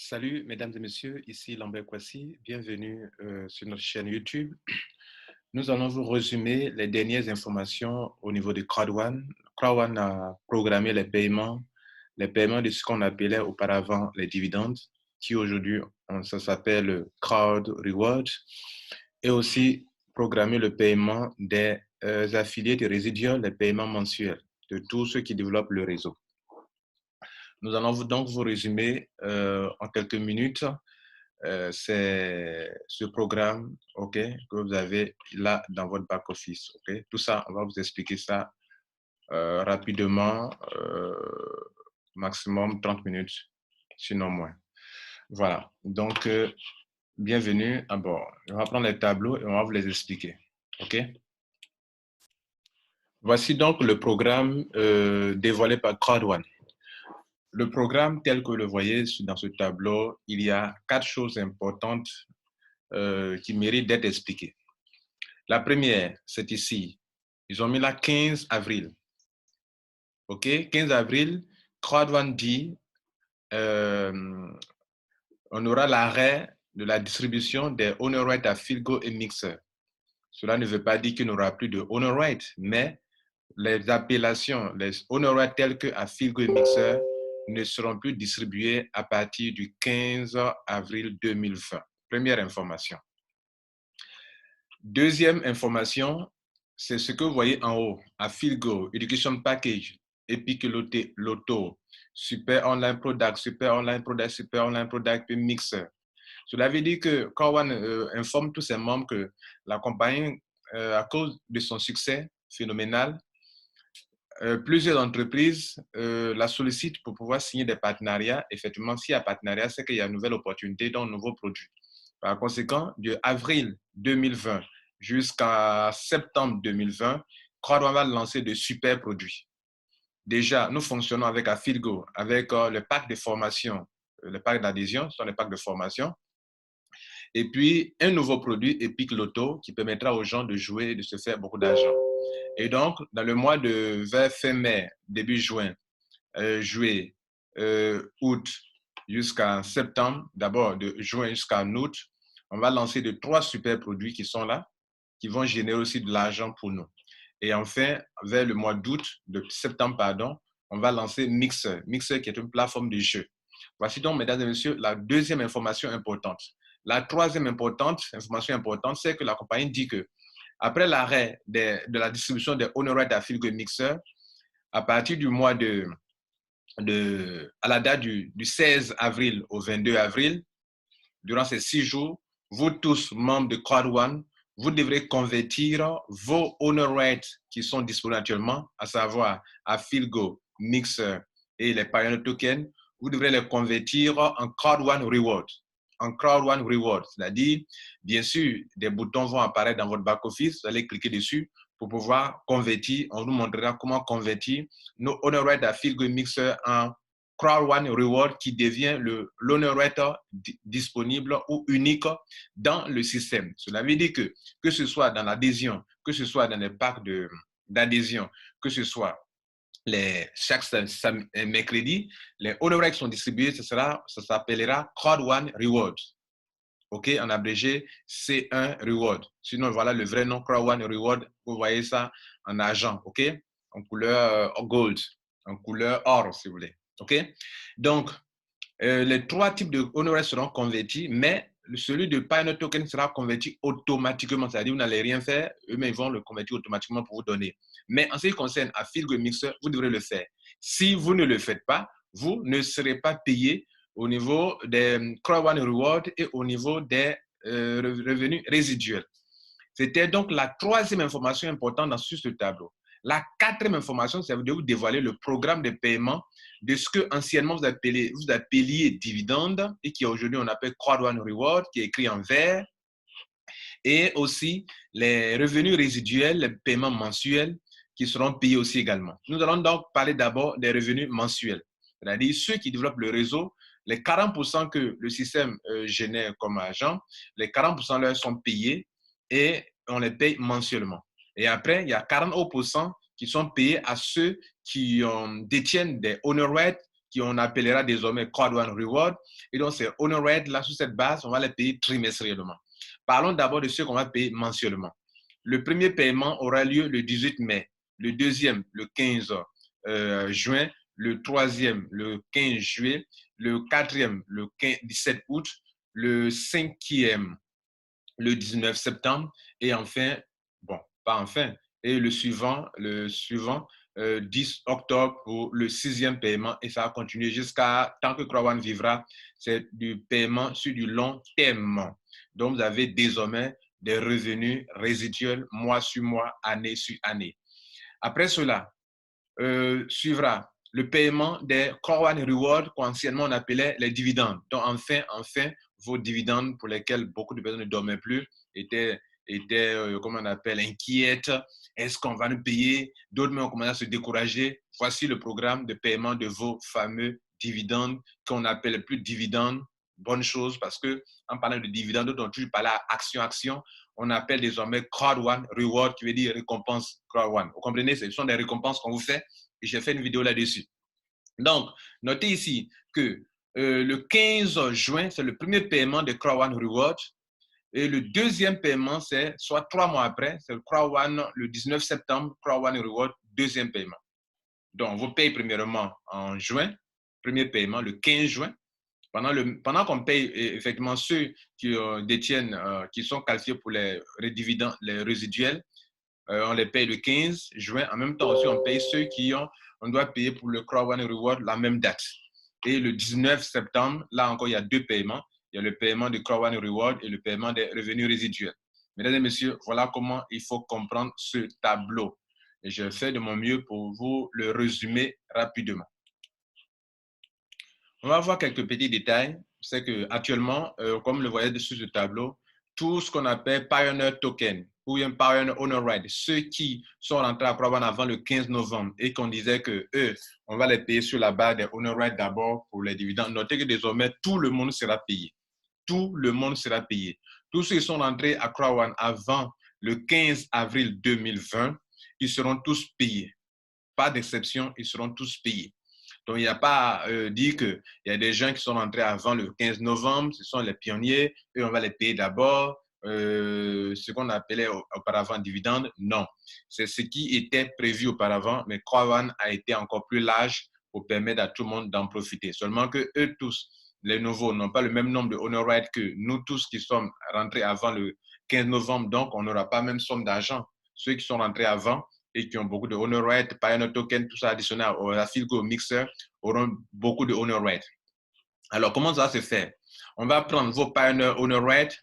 Salut mesdames et messieurs, ici Lambert Kwasi, bienvenue sur notre chaîne YouTube. Nous allons vous résumer les dernières informations au niveau de Crowd1. Crowd1 a programmé les paiements de ce qu'on appelait auparavant les dividendes, qui aujourd'hui ça s'appelle Crowd Reward, et aussi programmé le paiement des affiliés de résiduels, les paiements mensuels de tous ceux qui développent le réseau. Nous allons donc vous résumer en quelques minutes c'est ce programme que vous avez là dans votre back-office. Tout ça, on va vous expliquer ça rapidement, maximum 30 minutes, sinon moins. Voilà, donc bienvenue à bord. On va prendre les tableaux et on va vous les expliquer. Voici donc le programme dévoilé par Crowd1. Le programme tel que vous le voyez dans ce tableau, il y a 4 choses importantes qui méritent d'être expliquées. La première, c'est ici. Ils ont mis là 15 avril. 15 avril, Crowd1 dit on aura l'arrêt de la distribution des owner rights à Philgo et Mixer. Cela ne veut pas dire qu'il n'y aura plus de owner rights, mais les appellations, les owner rights tels que à Philgo et Mixer ne seront plus distribués à partir du 15 avril 2020. Première information. Deuxième information, c'est ce que vous voyez en haut, à Philgo, Education Package, Epic Lotto, Super Online Product, Super Online Product, Super Online Product, puis Mixer. Cela veut dire que Crowd1 informe tous ses membres que la compagnie, à cause de son succès phénoménal, plusieurs entreprises la sollicitent pour pouvoir signer des partenariats. Effectivement, s'il y a partenariat, c'est qu'il y a une nouvelle opportunité dans un nouveau produit. Par conséquent, de avril 2020 jusqu'à septembre 2020, Crowd1 va lancer de super produits. Déjà, nous fonctionnons avec Afilgo, avec le pack de formation, le pack d'adhésion, ce sont les packs de formation. Et puis, un nouveau produit, Epic Lotto, qui permettra aux gens de jouer et de se faire beaucoup d'argent. Et donc, dans le mois de fin mai, début juin, juillet, août jusqu'à septembre, d'abord de juin jusqu'à août, on va lancer de 3 super produits qui sont là, qui vont générer aussi de l'argent pour nous. Et enfin, vers le mois d'août, de septembre, pardon, on va lancer Mixer. Mixer qui est une plateforme de jeu. Voici donc, mesdames et messieurs, la deuxième information importante. La troisième information importante, c'est que la compagnie dit que après l'arrêt de la distribution des owner rights à Philgo et Mixer, à partir du mois à la date du 16 avril au 22 avril, durant ces 6 jours, vous tous, membres de Crowd1, vous devrez convertir vos owner rights qui sont disponibles actuellement, à savoir à Philgo, Mixer et les Pioneer Tokens, vous devrez les convertir en Crowd1 Reward. En Crowd1 Reward, c'est-à-dire, bien sûr, des boutons vont apparaître dans votre back-office, vous allez cliquer dessus pour pouvoir convertir. On vous montrera comment convertir nos owner rights à Philgo et Mixer en Crowd1 Reward qui devient l'owner right disponible ou unique dans le système. Cela veut dire que ce soit dans l'adhésion, que ce soit dans les packs d'adhésion, que ce soit chaque mercredi, les owner rights sont distribués, ça s'appellera Crowd1 Reward. En abrégé, C1 Reward. Sinon, voilà le vrai nom, Crowd1 Reward. Vous voyez ça en argent, en couleur gold, en couleur or, si vous voulez. Donc, les 3 types de honoraires seront convertis, mais celui de Pioneer Token sera converti automatiquement. C'est-à-dire, vous n'allez rien faire, eux-mêmes vont le convertir automatiquement pour vous donner. Mais en ce qui concerne à Philgo et Mixer, vous devrez le faire. Si vous ne le faites pas, vous ne serez pas payé au niveau des Crowd1 Reward et au niveau des revenus résiduels. C'était donc la 3e information importante sur ce tableau. La 4e information, c'est de vous dévoiler le programme de paiement de ce que anciennement vous appeliez dividende et qui aujourd'hui on appelle Crowd1 Reward, qui est écrit en vert, et aussi les revenus résiduels, les paiements mensuels qui seront payés aussi également. Nous allons donc parler d'abord des revenus mensuels, c'est-à-dire ceux qui développent le réseau, les 40% que le système génère comme argent, les 40% leur sont payés et on les paye mensuellement. Et après, il y a 40% qui sont payés à ceux qui détiennent des owner rights qu'on appellera désormais Quad One Reward. Et donc, c'est honorate. Là, sur cette base, on va les payer trimestriellement. Parlons d'abord de ceux qu'on va payer mensuellement. Le premier paiement aura lieu le 18 mai, le deuxième le 15 juin, le troisième le 15 juillet, le quatrième le 17 août, le cinquième le 19 septembre et enfin, bon, pas enfin, et le suivant 10 octobre pour le sixième paiement et ça va continuer jusqu'à tant que Crowan vivra. C'est du paiement sur du long terme. Donc, vous avez désormais des revenus résiduels mois sur mois, année sur année. Après cela, suivra le paiement des Crowan Rewards qu'anciennement on appelait les dividendes. Donc, enfin, vos dividendes pour lesquels beaucoup de personnes ne dormaient plus étaient comment on appelle, inquiètes. Est-ce qu'on va nous payer? D'autres même ont commencé à se décourager. Voici le programme de paiement de vos fameux dividendes qu'on appelle plus dividendes. Bonne chose parce que en parlant de dividendes, d'autres ont toujours parlé à action. On appelle désormais Crowd One Reward, qui veut dire récompense Crowd One. Vous comprenez? Ce sont des récompenses qu'on vous fait et j'ai fait une vidéo là-dessus. Donc, notez ici que le 15 juin, c'est le premier paiement de Crowd One Reward. Et le deuxième paiement, c'est soit 3 mois après, c'est le Crowd One, le 19 septembre, Crowd One Reward, deuxième paiement. Donc, vous payez premièrement en juin, premier paiement, le 15 juin. Pendant qu'on paye effectivement ceux qui détiennent, qui sont qualifiés pour les dividendes, les résiduels, on les paye le 15 juin. En même temps aussi, on paye ceux on doit payer pour le Crowd One Reward la même date. Et le 19 septembre, là encore, il y a deux paiements. Il y a le paiement du Crowd One Reward et le paiement des revenus résiduels. Mesdames et messieurs, voilà comment il faut comprendre ce tableau. Et je fais de mon mieux pour vous le résumer rapidement. On va voir quelques petits détails. C'est qu'actuellement, comme le voyez dessus ce tableau, tout ce qu'on appelle Pioneer Token ou bien Pioneer Honor Right, ceux qui sont rentrés à Crowd One avant le 15 novembre et qu'on disait que eux, on va les payer sur la base des Honor Right d'abord pour les dividendes. Notez que désormais, tout le monde sera payé. Tout le monde sera payé. Tous ceux qui sont rentrés à Crowd One avant le 15 avril 2020, ils seront tous payés. Pas d'exception, ils seront tous payés. Donc, il n'y a pas à dire qu'il y a des gens qui sont rentrés avant le 15 novembre, ce sont les pionniers, eux, on va les payer d'abord, ce qu'on appelait auparavant dividendes. Non, c'est ce qui était prévu auparavant, mais Crowd One a été encore plus large pour permettre à tout le monde d'en profiter. Seulement que eux tous, les nouveaux, n'ont pas le même nombre de honor rights que nous tous qui sommes rentrés avant le 15 novembre, donc on n'aura pas la même somme d'argent. Ceux qui sont rentrés avant, et qui ont beaucoup de honor rights, Pioneer Token, tout ça additionné à la Philgo Mixer, auront beaucoup de honor rights. Alors, comment ça va se faire? On va prendre vos Pioneer Honor Rights,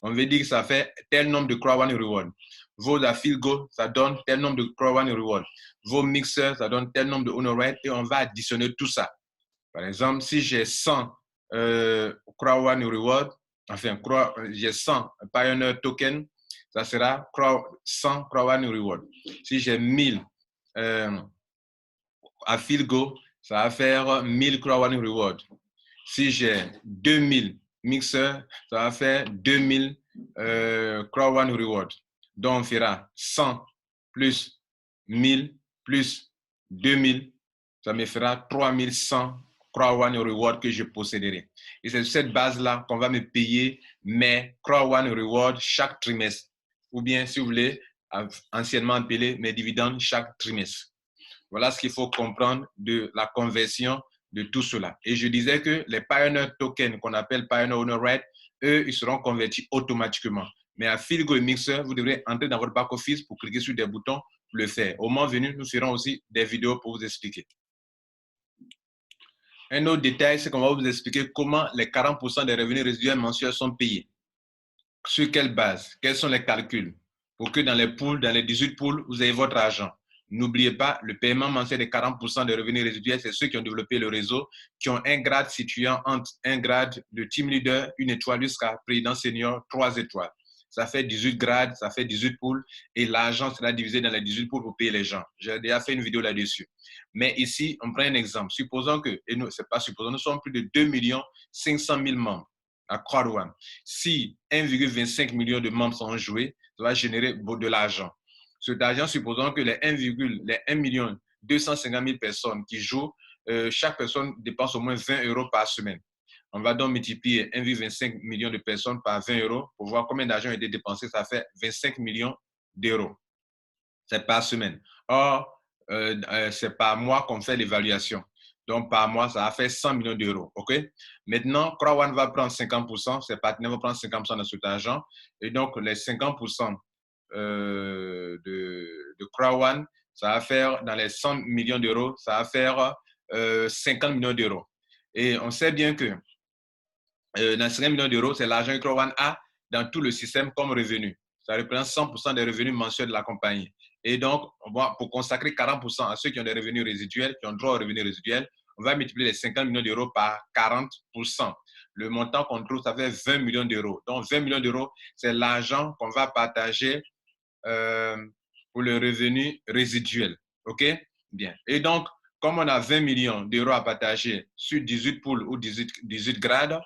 on veut dire que ça fait tel nombre de Crowd One Reward. Vos Philgo, ça donne tel nombre de Crowd One Reward. Vos Mixers, ça donne tel nombre de honor rights et on va additionner tout ça. Par exemple, si j'ai 100 Crowd One Reward, enfin, j'ai 100 Pioneer Token, ça sera 100 Crowd One Reward. Si j'ai 1000 à Philgo, ça va faire 1000 Crowd One Reward. Si j'ai 2000 mixeurs, ça va faire 2000 Crowd One Reward. Donc, on fera 100 plus 1000 plus 2000, ça me fera 3100 Crowd One Reward que je posséderai. Et c'est sur cette base-là qu'on va me payer mes Crowd One Reward chaque trimestre. Ou bien, si vous voulez, anciennement appelé mes dividendes chaque trimestre. Voilà ce qu'il faut comprendre de la conversion de tout cela. Et je disais que les Pioneer Tokens qu'on appelle Pioneer Honor Right, eux, ils seront convertis automatiquement. Mais à Philgo et Mixer, vous devrez entrer dans votre back-office pour cliquer sur des boutons pour le faire. Au moment venu, nous ferons aussi des vidéos pour vous expliquer. Un autre détail, c'est qu'on va vous expliquer comment les 40% des revenus résiduels mensuels sont payés. Sur quelle base? Quels sont les calculs? Pour que dans les pools, dans les 18 pools, vous ayez votre argent. N'oubliez pas, le paiement mensuel de 40% des revenus résiduels, c'est ceux qui ont développé le réseau, qui ont un grade situant entre un grade de team leader, 1 étoile, jusqu'à président senior, 3 étoiles. Ça fait 18 grades, ça fait 18 pools, et l'argent sera divisé dans les 18 pools pour payer les gens. J'ai déjà fait une vidéo là-dessus. Mais ici, on prend un exemple. Supposons que, et nous, c'est pas supposons, nous sommes plus de 2 500 000 membres à Crowd One. Si 1,25 million de membres sont joués, ça va générer de l'argent. Cet argent, supposons que les 1 250 000 personnes qui jouent chaque personne dépense au moins 20 euros par semaine. On va donc multiplier 1,25 million de personnes par 20 euros pour voir combien d'argent a été dépensé. Ça fait 25 millions d'euros. C'est par semaine. Or, c'est par mois qu'on fait l'évaluation. Donc, par mois, ça va faire 100 millions d'euros. OK? Maintenant, Crowd va prendre 50%, ses partenaires vont prendre 50% de cet argent. Et donc, les 50% de Crowd, ça va faire, dans les 100 millions d'euros, ça va faire 50 millions d'euros. Et on sait bien que dans 50 millions d'euros, c'est l'argent que Crowd a dans tout le système comme revenu. Ça représente 100% des revenus mensuels de la compagnie. Et donc, pour consacrer 40% à ceux qui ont des revenus résiduels, qui ont droit aux revenus résiduels, on va multiplier les 50 millions d'euros par 40%. Le montant qu'on trouve, ça fait 20 millions d'euros. Donc, 20 millions d'euros, c'est l'argent qu'on va partager pour le revenu résiduel. OK? Bien. Et donc, comme on a 20 millions d'euros à partager sur 18 poules ou 18 grades,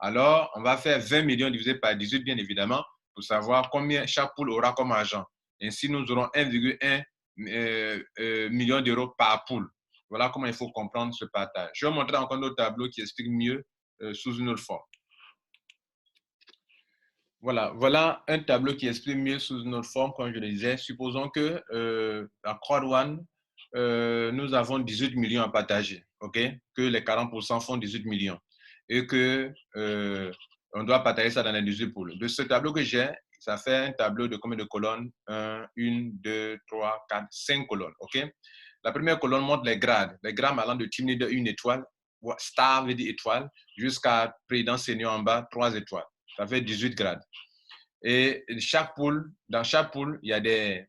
alors on va faire 20 millions divisé par 18, bien évidemment, pour savoir combien chaque poule aura comme argent. Ainsi, nous aurons 1,1 million d'euros par poule. Voilà comment il faut comprendre ce partage. Je vais montrer encore notre tableau qui explique mieux sous une autre forme. Voilà un tableau qui explique mieux sous une autre forme, comme je le disais. Supposons que à Crowd One, nous avons 18 millions à partager, ok? Que les 40% font 18 millions et que on doit partager ça dans les 18 poules. De ce tableau que j'ai, ça fait un tableau de combien de colonnes? 1, 2, 3, 4, 5 colonnes, ok? La première colonne montre les grades allant de team leader 1 étoile, star veut dire étoile, jusqu'à président senior en bas, 3 étoiles. Ça fait 18 grades. Et dans chaque poule, il y a des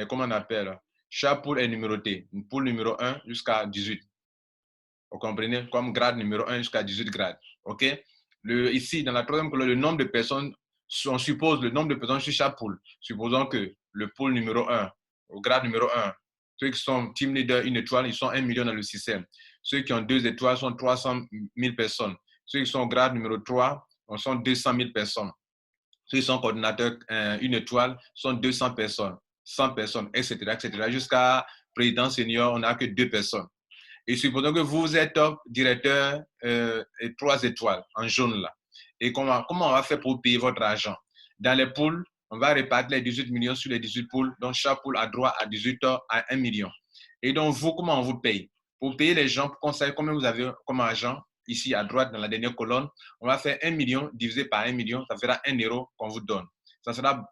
comment on appelle, chaque poule est numérotée. Une poule numéro 1 jusqu'à 18. Vous comprenez? Comme grade numéro 1 jusqu'à 18 grades. OK? Ici, dans la troisième colonne, le nombre de personnes, on suppose le nombre de personnes sur chaque poule. Supposons que le pool numéro 1, au grade numéro 1, ceux qui sont team leader 1 étoile, ils sont 1 million dans le système. Ceux qui ont 2 étoiles sont 300 000 personnes. Ceux qui sont au grade numéro 3, sont 200 000 personnes. Ceux qui sont coordinateurs 1 étoile sont 200 personnes, 100 personnes, etc., etc. Jusqu'à président senior, on n'a que 2 personnes. Et supposons que vous êtes directeur 3 étoiles en jaune là. Et comment on va faire pour payer votre argent? Dans les poules, on va répartir les 18 millions sur les 18 poules. Donc, chaque poule a droit à 18 heures à 1 million. Et donc, vous, comment on vous paye? Pour payer les gens, pour qu'on sache combien vous avez comme argent, ici à droite, dans la dernière colonne, on va faire 1 million divisé par 1 million, ça fera 1 euro qu'on vous donne. Ça sera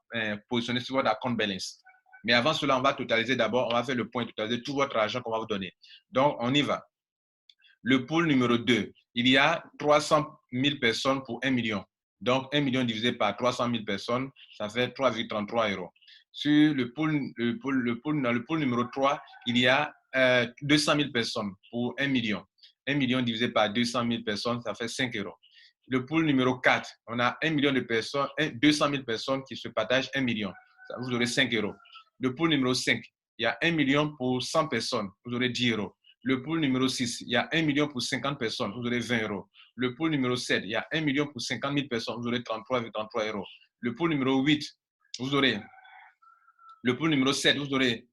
positionné sur votre account balance. Mais avant cela, on va totaliser d'abord, on va faire le point, totaliser tout votre argent qu'on va vous donner. Donc, on y va. Le pool numéro 2, il y a 300 000 personnes pour 1 million. Donc, 1 million divisé par 300 000 personnes, ça fait 3,33 euros. Sur dans le pool numéro 3, il y a 200 000 personnes pour 1 million. 1 million divisé par 200 000 personnes, ça fait 5 euros. Le pool numéro 4, on a 1 million de personnes, 200 000 personnes qui se partagent 1 million. Vous aurez 5 euros. Le pool numéro 5, il y a 1 million pour 100 personnes, vous aurez 10 euros. Le pool numéro 6, il y a 1 million pour 50 personnes, vous aurez 20 euros. Le pool numéro 7, il y a 1 million pour 50 000 personnes, vous aurez 33,33 euros. Le pool numéro 8, vous aurez. Le pool numéro 7, vous aurez.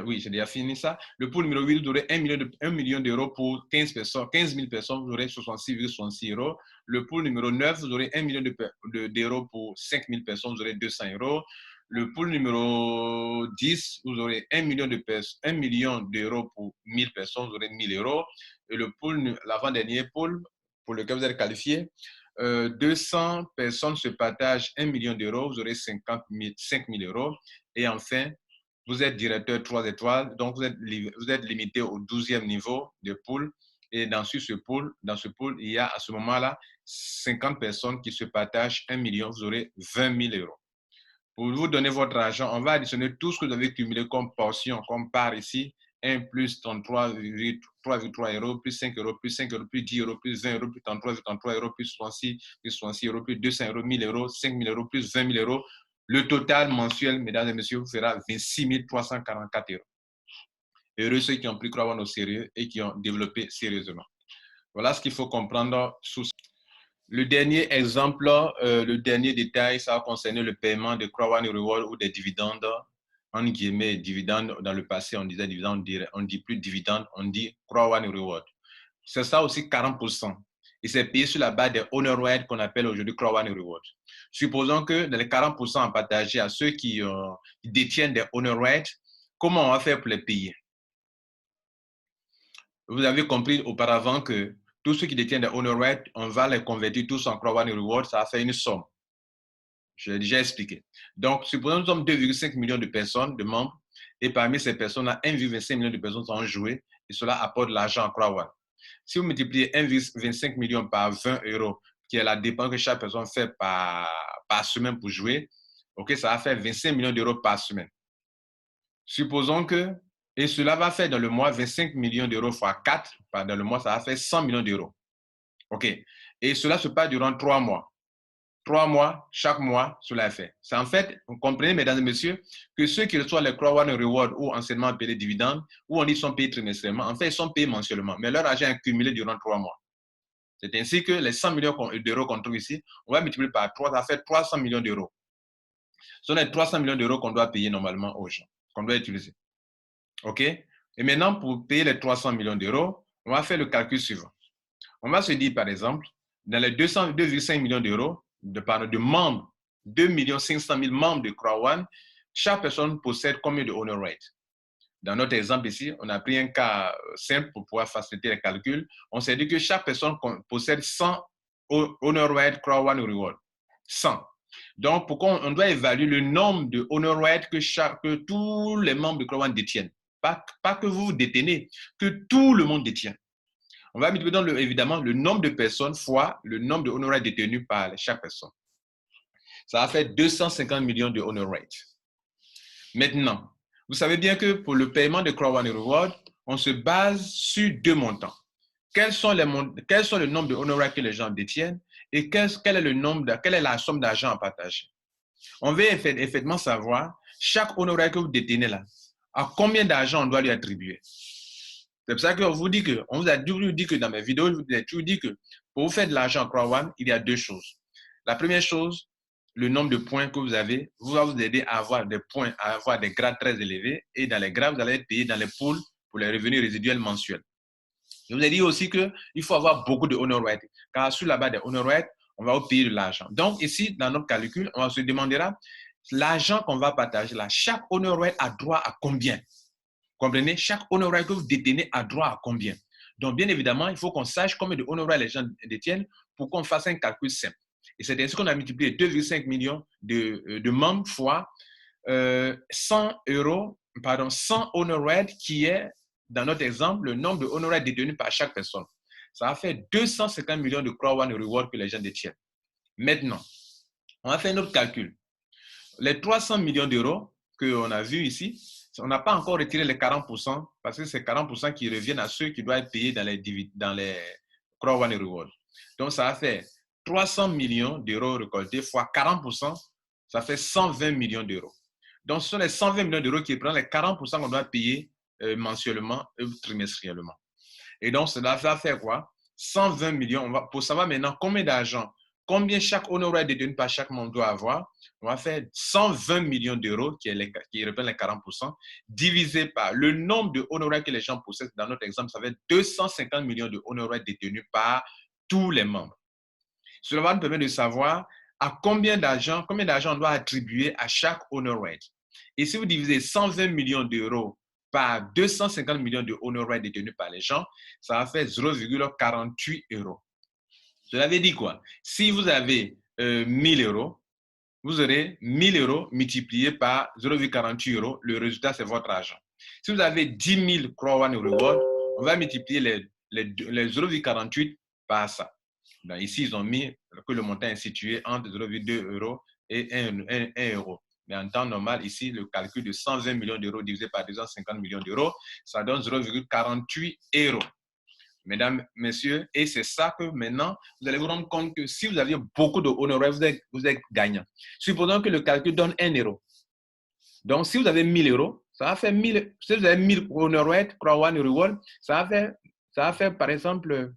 Oui, j'ai déjà fini ça. Le pool numéro 8, vous aurez 1 million d'euros pour 15 000 personnes, vous aurez 66,66 euros. Le pool numéro 9, vous aurez 1 million d'euros pour 5 000 personnes, vous aurez 200 euros. Le pool numéro 10, vous aurez 1 million d'euros pour 1000 personnes, vous aurez 1000 euros. Et le pool, l'avant-dernier pool, pour lequel vous êtes qualifié, 200 personnes se partagent 1 million d'euros, vous aurez 5 000 euros. Et enfin, vous êtes directeur 3 étoiles, donc vous êtes limité au 12e niveau de pool. Et dans ce pool, il y a à ce moment-là 50 personnes qui se partagent 1 million, vous aurez 20 000 euros. Pour vous donner votre argent, on va additionner tout ce que vous avez cumulé comme portion, comme part ici, 1 plus 33,3 euros, plus 5 euros, plus 5 euros, plus 10 euros, plus 20 euros, plus 33,33 euros, plus 66 euros, plus 200 euros, 1000 euros, 5 000 euros, plus 20 000 euros. Le total mensuel, mesdames et messieurs, vous fera 26 344 euros. Heureux ceux qui ont pris Crowd One au sérieux et qui ont développé sérieusement. Voilà ce qu'il faut comprendre sous. Le dernier exemple, le dernier détail, ça va concerner le paiement de Crowd One Reward ou des dividendes. En guillemets, dividendes, dans le passé, on disait dividendes, on dit plus dividendes, on dit Crowd One Reward. c'est ça aussi 40%. Et c'est payé sur la base des honor rights qu'on appelle aujourd'hui Crowd One Reward. Supposons que dans les 40% à partager à ceux qui détiennent des honor rights, comment on va faire pour les payer? Vous avez compris auparavant que tous ceux qui détiennent des honor rights, on va les convertir tous en Crowd One Reward, ça va faire une somme. Je l'ai déjà expliqué. Donc, supposons que nous sommes 2,5 millions de personnes, de membres, et parmi ces personnes-là, 1,5 million de personnes ont joué, et cela apporte l'argent en Crowd One. Si vous multipliez 1,25 million par 20 euros, qui est la dépense que chaque personne fait par semaine pour jouer, okay, ça va faire 25 millions d'euros par semaine. Supposons que, et cela va faire dans le mois 25 millions d'euros fois 4, dans le mois, ça va faire 100 millions d'euros. OK. Et cela se passe durant 3 mois. 3 mois, chaque mois, cela est fait. C'est en fait, vous comprenez, mesdames et messieurs, que ceux qui reçoivent les Crowd One Reward ou anciennement appelés dividendes, ou on dit qu'ils sont payés trimestriellement, en fait, ils sont payés mensuellement, mais leur argent est accumulé durant 3 mois. C'est ainsi que les 100 millions d'euros qu'on trouve ici, on va multiplier par 3, ça fait 300 millions d'euros. Ce sont les 300 millions d'euros qu'on doit payer normalement aux gens, qu'on doit utiliser. OK? Et maintenant, pour payer les 300 millions d'euros, on va faire le calcul suivant. On va se dire, par exemple, dans les 2,5 millions d'euros, de membres, 2 500 000 membres de Crowd One, chaque personne possède combien de honor rights? Dans notre exemple ici, on a pris un cas simple pour pouvoir faciliter les calculs. On s'est dit que chaque personne possède 100 honor rights Crowd One Reward. 100. Donc, pourquoi on doit évaluer le nombre de honor rights que tous les membres de Crowd One détiennent? Pas que vous détenez, que tout le monde détient. On va multiplier évidemment le nombre de personnes fois le nombre de honor rights détenus par chaque personne. Ça va faire 250 millions de honor rights. Maintenant, vous savez bien que pour le paiement de Crowd One Reward, on se base sur 2 montants. Quels sont le nombre de honor rights que les gens détiennent et quelle est la somme d'argent à partager? On veut effectivement savoir chaque honor right que vous détenez là, à combien d'argent on doit lui attribuer. C'est pour ça qu'on vous dit que, on vous a toujours dit que dans mes vidéos, je vous ai toujours dit que pour vous faire de l'argent en Crowd One, il y a 2 choses. La première chose, le nombre de points que vous avez va vous aider à avoir des points, à avoir des grades très élevés. Et dans les grades, vous allez être payé dans les pools pour les revenus résiduels mensuels. Je vous ai dit aussi qu'il faut avoir beaucoup de honor rights, car sur la base des honor rights, on va vous payer de l'argent. Donc ici, dans notre calcul, on se demandera l'argent qu'on va partager là, chaque honor right a droit à combien? Comprenez? Chaque honor right que vous détenez a droit à combien? Donc, bien évidemment, il faut qu'on sache combien de honor right les gens détiennent pour qu'on fasse un calcul simple. Et c'est ainsi qu'on a multiplié 2,5 millions de membres fois 100 honor right qui est, dans notre exemple, le nombre de honor right détenus par chaque personne. Ça va faire 250 millions de Crowd One Reward que les gens détiennent. Maintenant, on va faire un autre calcul. Les 300 millions d'euros qu'on a vus ici, on n'a pas encore retiré les 40% parce que c'est 40% qui reviennent à ceux qui doivent être payés dans les Crowd One Reward. Donc, ça va faire 300 millions d'euros récoltés fois 40%, ça fait 120 millions d'euros. Donc, ce sont les 120 millions d'euros qui prennent les 40% qu'on doit payer mensuellement ou trimestriellement. Et donc, cela va faire quoi? 120 millions. Pour savoir maintenant combien d'argent, combien chaque honoraire détenu par chaque membre doit avoir, on va faire 120 millions d'euros, qui reprennent les 40%, divisé par le nombre de honoraires que les gens possèdent. Dans notre exemple, ça va être 250 millions de honoraires détenus par tous les membres. Cela va nous permettre de savoir à combien d'argent on doit attribuer à chaque honoraire. Et si vous divisez 120 millions d'euros par 250 millions de honoraires détenus par les gens, ça va faire 0,48 euros. Cela veut dire quoi? Si vous avez 1000 euros, vous aurez 1000 euros multiplié par 0,48 euros. Le résultat, c'est votre argent. Si vous avez 10 000 Crowd One Reward, on va multiplier les 0,48 par ça. Donc, ici, ils ont mis que le montant est situé entre 0,2 euros et 1 euro. Mais en temps normal, ici, le calcul de 120 millions d'euros divisé par 250 millions d'euros, ça donne 0,48 euros. Mesdames, messieurs, et c'est ça que maintenant, vous allez vous rendre compte que si vous aviez beaucoup de honoraires, vous êtes gagnant. Supposons que le calcul donne 1 euro. Donc, si vous avez 1000 euros, ça va faire 1000. Si vous avez 1000 honoraires, Crowd One Reward, ça va faire par exemple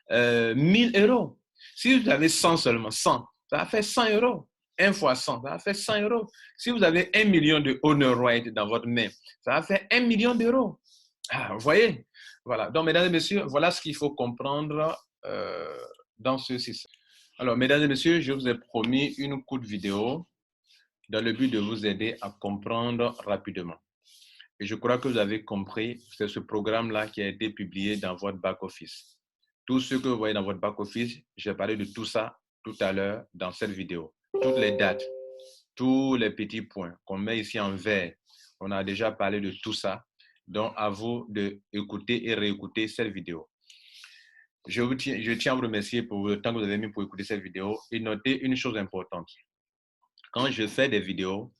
1000 euros. Si vous avez 100 seulement, 100, ça va faire 100 euros. 1 fois 100, ça va faire 100 euros. Si vous avez 1 million de honor rights dans votre main, ça va faire 1 million d'euros. Ah, vous voyez? Voilà. Donc, mesdames et messieurs, voilà ce qu'il faut comprendre dans ce système. Alors, mesdames et messieurs, je vous ai promis une courte vidéo dans le but de vous aider à comprendre rapidement. Et je crois que vous avez compris, c'est ce programme-là qui a été publié dans votre back-office. Tout ce que vous voyez dans votre back-office, j'ai parlé de tout ça tout à l'heure dans cette vidéo. Toutes les dates, tous les petits points qu'on met ici en vert, on a déjà parlé de tout ça. Donc, à vous d'écouter et réécouter cette vidéo. Je tiens à vous remercier pour le temps que vous avez mis pour écouter cette vidéo et noter une chose importante. Quand je fais des vidéos,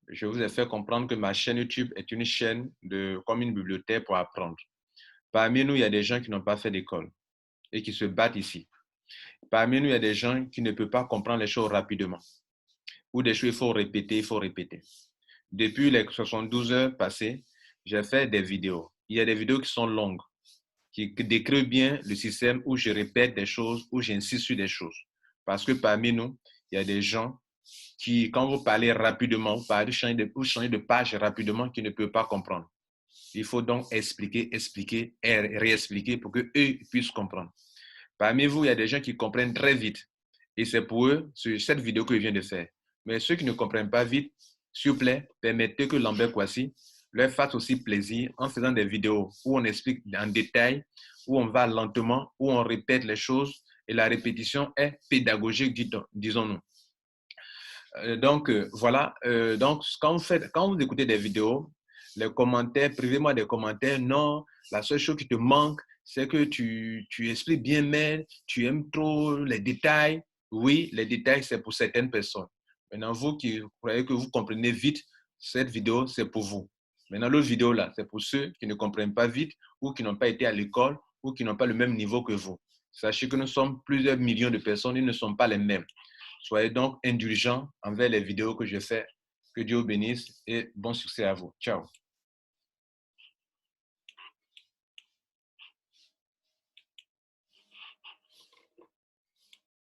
je vous ai fait comprendre que ma chaîne YouTube est une chaîne comme une bibliothèque pour apprendre. Parmi nous, il y a des gens qui n'ont pas fait d'école et qui se battent ici. Parmi nous, il y a des gens qui ne peuvent pas comprendre les choses rapidement. Ou des choses, il faut répéter, il faut répéter. Depuis les 72 heures passées, j'ai fait des vidéos. Il y a des vidéos qui sont longues, qui décrivent bien le système où je répète des choses, où j'insiste sur des choses. Parce que parmi nous, il y a des gens qui, quand vous parlez rapidement, vous changez de page rapidement, qui ne peuvent pas comprendre. Il faut donc expliquer et réexpliquer pour qu'eux puissent comprendre. Parmi vous, il y a des gens qui comprennent très vite. Et c'est pour eux, c'est cette vidéo que je viens de faire. Mais ceux qui ne comprennent pas vite, s'il vous plaît, permettez que Lambert Kouassi leur fasse aussi plaisir en faisant des vidéos où on explique en détail, où on va lentement, où on répète les choses et la répétition est pédagogique, disons-nous. Donc, voilà. Donc, quand vous écoutez des vidéos, les commentaires, privez-moi des commentaires. Non, la seule chose qui te manque, c'est que tu expliques bien, mais tu aimes trop les détails. Oui, les détails, c'est pour certaines personnes. Maintenant, vous qui croyez que vous comprenez vite, cette vidéo, c'est pour vous. Maintenant, l'autre vidéo là, c'est pour ceux qui ne comprennent pas vite ou qui n'ont pas été à l'école ou qui n'ont pas le même niveau que vous. Sachez que nous sommes plusieurs millions de personnes, ils ne sont pas les mêmes. Soyez donc indulgents envers les vidéos que je fais. Que Dieu vous bénisse et bon succès à vous. Ciao.